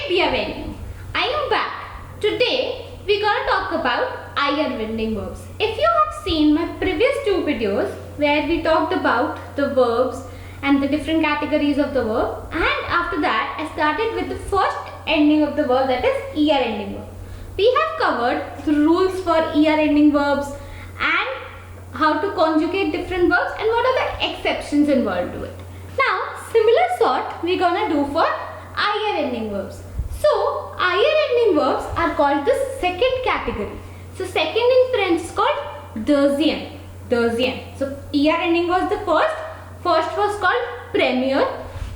dear venue, I am back. Today we're gonna talk about IR ending verbs. If you have seen my previous two videos where we talked about the verbs and the different categories of the verb, and after that I started with the first ending of the verb, that is ER ending verb. We have covered the rules for ER ending verbs and how to conjugate different verbs and what are the exceptions involved to it. Now similar sort we're gonna do for IR ending verbs. So IR ending verbs are called the second category. So second in French is called deuxième. Deuxième. So ER ending was the first. First was called premier,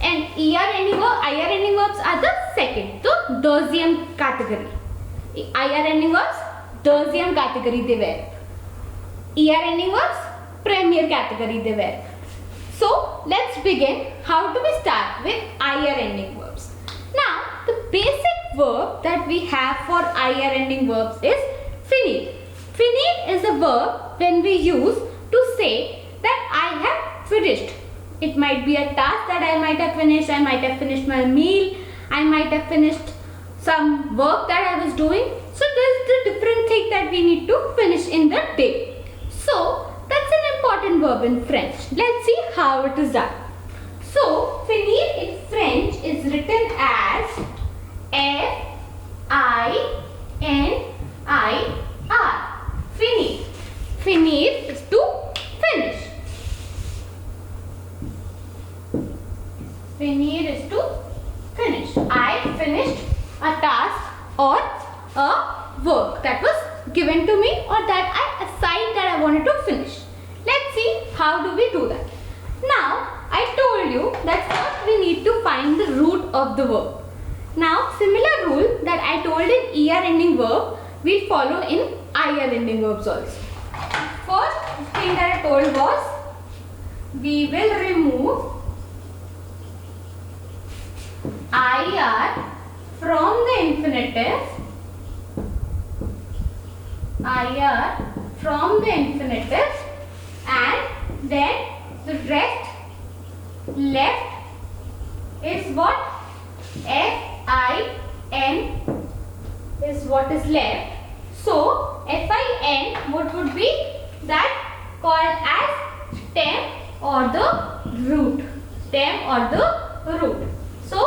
and IR ending verbs are the second. So deuxième category. IR ending verbs deuxième category they were. ER ending verbs premier category they were. So let's begin. How do we start with IR ending verbs? Now the basic verb that we have for IR ending verbs is finir. Finir is a verb when we use to say that I have finished. It might be a task that I might have finished. I might have finished my meal. I might have finished some work that I was doing. So there's the different thing that we need to finish in the day. So that's an important verb in French. Let's see how it is done. So finir in French is written as F-I-N-I-R. Finir. Finir is to finish. Finir is to finish. I finished a task or a work that was given to me or that I assigned that I wanted to finish. Let's see how do we do that. Now I told you that first we need to find the root of the verb. Now similar rule that I told in ER ending verb we follow in IR ending verbs also. First thing that I told was we will remove IR from the infinitive. IR from the infinitive, and then the rest left is what? FIN is what is left. So FIN, what would be that? Called as stem or the root. Stem or the root. So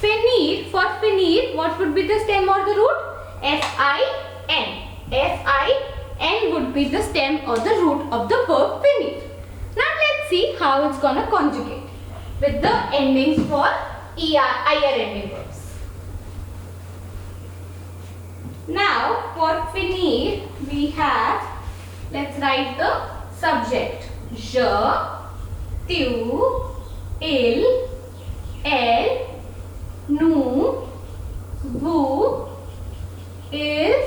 finir, for finir, what would be the stem or the root? FIN. FIN would be the stem or the root of the verb finir. Now let's see how it's gonna conjugate with the endings for IR ending verbs. Now for finir we have, let's write the subject. Je, tu, il, elle, nous, vous, is,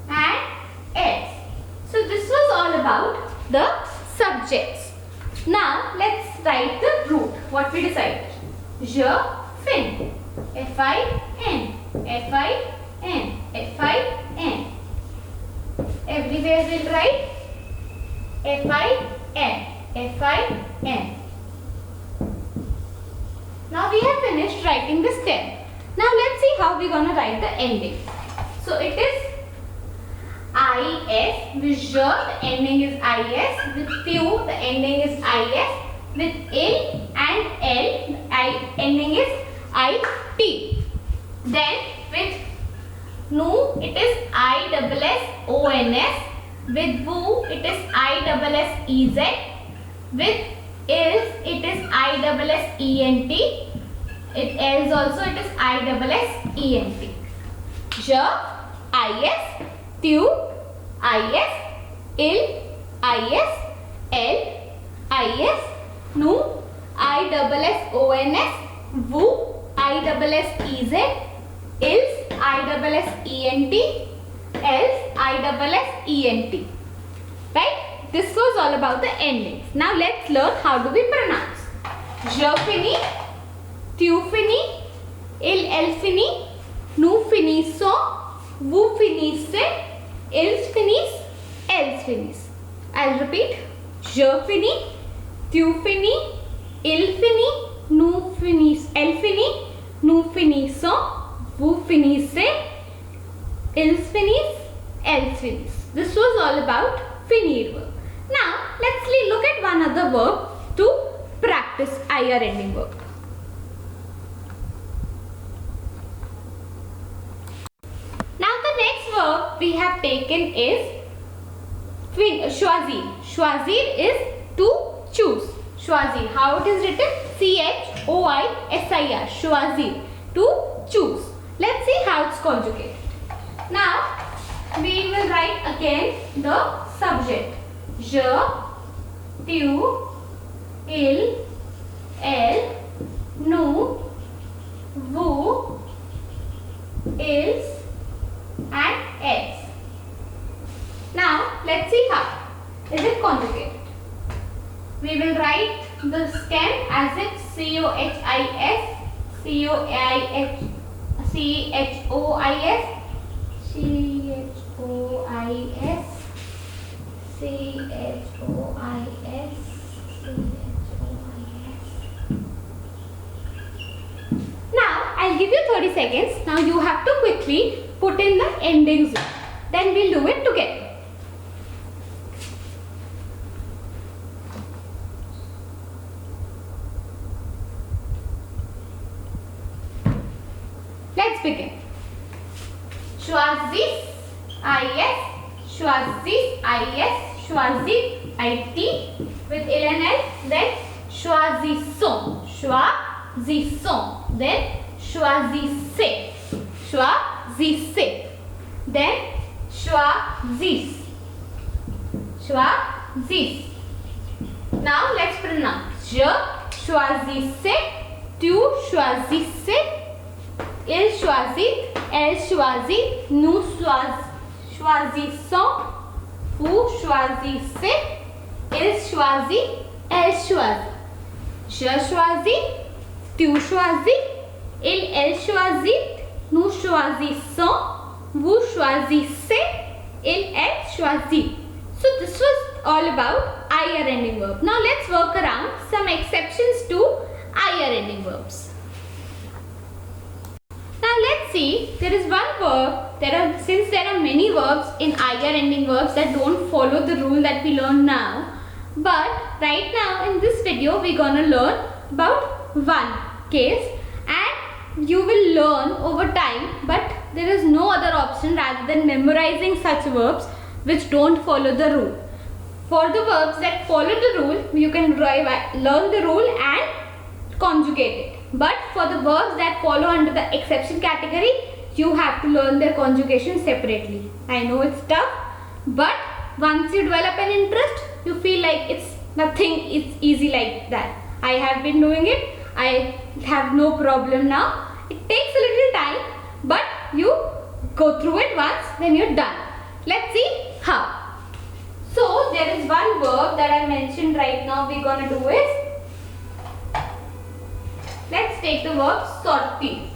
and else. So this was all about the subjects. Now let's write the root. What we decided? Je fin. F-I-N. F-I-N. F-I-N. Everywhere we'll write F-I-N. F-I-N. Now we have finished writing the stem. Now let's see how we're gonna write the ending. So it is IS. With je, the ending is IS. With tu, the ending is IS. With il and L, the ending is IT. Then with nu, it is ISSONS. With vu, it is ISSEZ. With is, it is ISSENT. It else also it is ISSENT. Je, IS, tu, IS, il, IS, L, IS, nu, ISSONS, vu, ISSEZ, ils, ISSENT, else, ISSENT. Right? This was all about the endings. Now let's learn how do we pronounce. Je finis, tu finis, il, elle finit, nous finissons, vous finissez, ils finissent, elles finissent. I'll repeat. Je finis, tu finis, il finit, nous finissons, elle finit, nous finissons, vous finissez, ils finissent, elles finissent. This was all about finir verb. Now let's look at one other verb to practice IR ending verb. Now the next verb we have taken is choisir. Choisir is to choose. Choisir. How it is written? CHOISIR. Choisir. To choose. Let's see how it's conjugated. Now we will write again the subject. Je, tu, il, elle, nous, vous, ils, and elles. Now let's see how is it conjugated. We will write the stem as if COHIS, COIS, CHOIS, CHOIS, CHOIS, Now I'll give you 30 seconds. Now you have to quickly put in the endings. Then we'll do it together. Let's begin. Choisis, IS, choisis, IS, choisis, IT with il and l. Then choisissons, choisissons. Then choisissez, choisissez. Then choisis, choisis. Now let's pronounce. Je choisissais, tu choisissais, il choisit, elle choisit, nous choisissons, vous choisissez, il choisit, elle choisit. Je choisis, tu choisis, elle choisit, nous choisissons, vous choisissez, elle choisit. So this was all about IR ending verb. Now let's work around some exceptions to IR ending verbs. Now let's see, there is one verb, since there are many verbs in IR ending verbs that don't follow the rule that we learn now. But right now in this video we're gonna learn about one case and you will learn over time, but there is no other option rather than memorizing such verbs which don't follow the rule. For the verbs that follow the rule, you can learn the rule and conjugate it. But for the verbs that follow under the exception category, you have to learn their conjugation separately. I know it's tough, but once you develop an interest, you feel like it's easy like that. I have been doing it. I have no problem now. It takes a little time, but you go through it once, then you're done. Let's see how. So there is one verb that I mentioned right now we're gonna do is, let's take the verb sortir.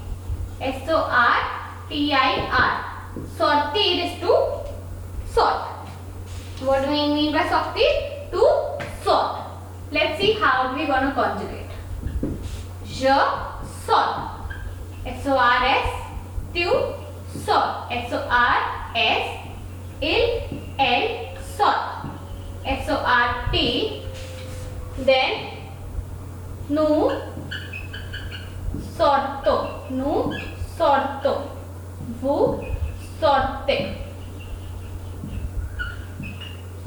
SORTIR. Sortir is to sort. What do we mean by sortir? To sort. Let's see how we're gonna conjugate. Je sort. SORS. Tu sort. SORS. Il, elle sort. SORT. Then nous sortons. Nous sortons. Vous sortez.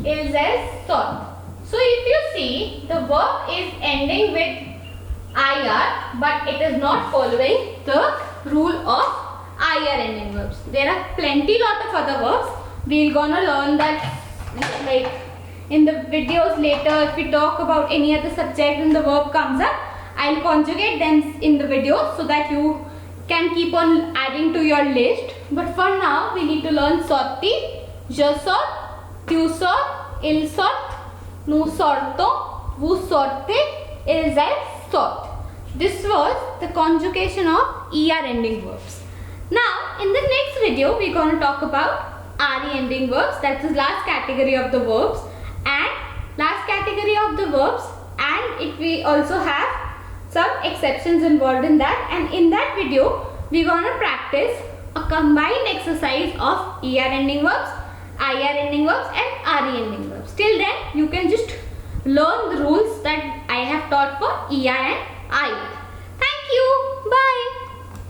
Ils, elles sort. So if you see, the verb is ending with IR, but it is not following the rule of IR ending verbs. There are plenty lot of other verbs. We're gonna learn that like in the videos later. If we talk about any other subject and the verb comes up, I'll conjugate them in the video so that you can keep on adding to your list. But for now, we need to learn sortir, je sort, tu sort, il sort, nous sortons, vous sortez, ils, elles sort. This was the conjugation of ER ending verbs. Now, in the next video, we're going to talk about RE ending verbs. That's the last category of the verbs. And last category of the verbs, and we also have some exceptions involved in that, and in that video we're gonna practice a combined exercise of ER ending verbs, IR ending verbs and RE ending verbs. Till then you can just learn the rules that I have taught for ER and IR.